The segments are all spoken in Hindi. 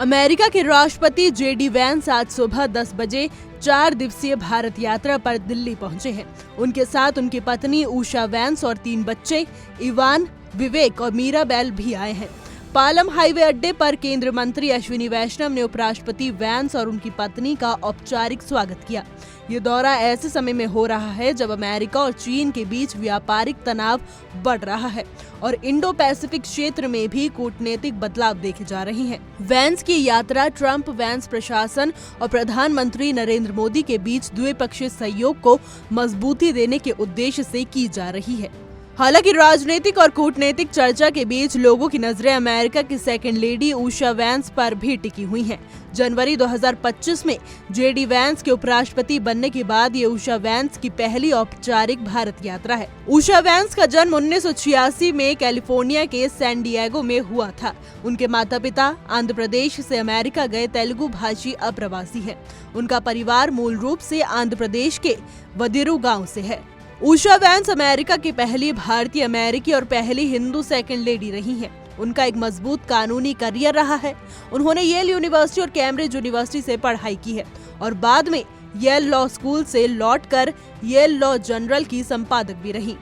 अमेरिका के राष्ट्रपति जेडी वैंस आज सुबह 10 बजे 4 दिवसीय भारत यात्रा पर दिल्ली पहुंचे हैं। उनके साथ उनकी पत्नी उषा वैंस और 3 बच्चे इवान, विवेक और मीराबेल भी आए हैं। पालम हाईवे अड्डे पर केंद्रीय मंत्री अश्विनी वैष्णव ने उपराष्ट्रपति वैंस और उनकी पत्नी का औपचारिक स्वागत किया। ये दौरा ऐसे समय में हो रहा है जब अमेरिका और चीन के बीच व्यापारिक तनाव बढ़ रहा है और इंडो पैसिफिक क्षेत्र में भी कूटनीतिक बदलाव देखे जा रहे हैं। वैंस की यात्रा ट्रंप वैंस प्रशासन और प्रधानमंत्री नरेंद्र मोदी के बीच द्विपक्षीय सहयोग को मजबूती देने के उद्देश्य से की जा रही है। हालांकि राजनीतिक और कूटनीतिक चर्चा के बीच लोगों की नजरें अमेरिका की सेकेंड लेडी उषा वैंस पर भी टिकी हुई हैं। जनवरी 2025 में जेडी वैंस के उपराष्ट्रपति बनने के बाद ये उषा वैंस की पहली औपचारिक भारत यात्रा है। उषा वैंस का जन्म 1986 में कैलिफोर्निया के सैन डिएगो में हुआ था। उनके माता पिता आंध्र प्रदेश से अमेरिका गए तेलुगु भाषी अप्रवासी है। उनका परिवार मूल रूप से आंध्र प्रदेश के वदिरू गाँव से है। उषा वैंस अमेरिका की पहली भारतीय अमेरिकी और पहली हिंदू सेकंड लेडी रही हैं। उनका एक मजबूत कानूनी करियर रहा है। उन्होंने येल यूनिवर्सिटी और कैम्ब्रिज यूनिवर्सिटी से पढ़ाई की है और बाद में येल लॉ स्कूल से लौटकर येल लॉ जर्नल की संपादक भी रही।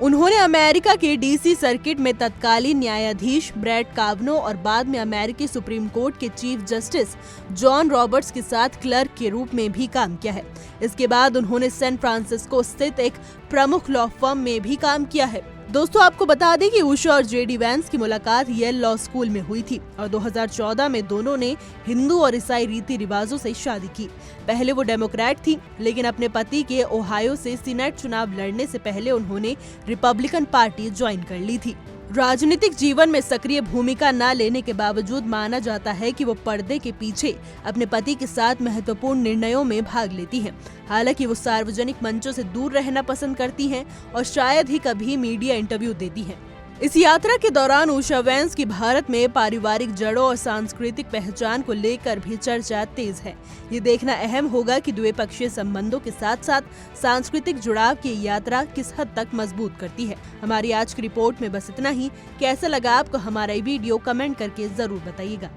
उन्होंने अमेरिका के डीसी सर्किट में तत्कालीन न्यायाधीश ब्रेट कावनो और बाद में अमेरिकी सुप्रीम कोर्ट के चीफ जस्टिस जॉन रॉबर्ट्स के साथ क्लर्क के रूप में भी काम किया है। इसके बाद उन्होंने सैन फ्रांसिस्को स्थित एक प्रमुख लॉ फर्म में भी काम किया है। दोस्तों, आपको बता दें कि उषा और जेडी वैंस की मुलाकात येल लॉ स्कूल में हुई थी और 2014 में दोनों ने हिंदू और ईसाई रीति रिवाजों से शादी की। पहले वो डेमोक्रेट थी, लेकिन अपने पति के ओहायो से सीनेट चुनाव लड़ने से पहले उन्होंने रिपब्लिकन पार्टी ज्वाइन कर ली थी। राजनीतिक जीवन में सक्रिय भूमिका न लेने के बावजूद माना जाता है कि वो पर्दे के पीछे अपने पति के साथ महत्वपूर्ण निर्णयों में भाग लेती हैं। हालांकि वो सार्वजनिक मंचों से दूर रहना पसंद करती हैं और शायद ही कभी मीडिया इंटरव्यू देती हैं। इस यात्रा के दौरान उषा वैंस की भारत में पारिवारिक जड़ों और सांस्कृतिक पहचान को लेकर भी चर्चा तेज है। ये देखना अहम होगा कि द्विपक्षीय संबंधों के साथ साथ सांस्कृतिक जुड़ाव की यात्रा किस हद तक मजबूत करती है। हमारी आज की रिपोर्ट में बस इतना ही। कैसा लगा आपको हमारा ये वीडियो, कमेंट करके जरूर बताइएगा।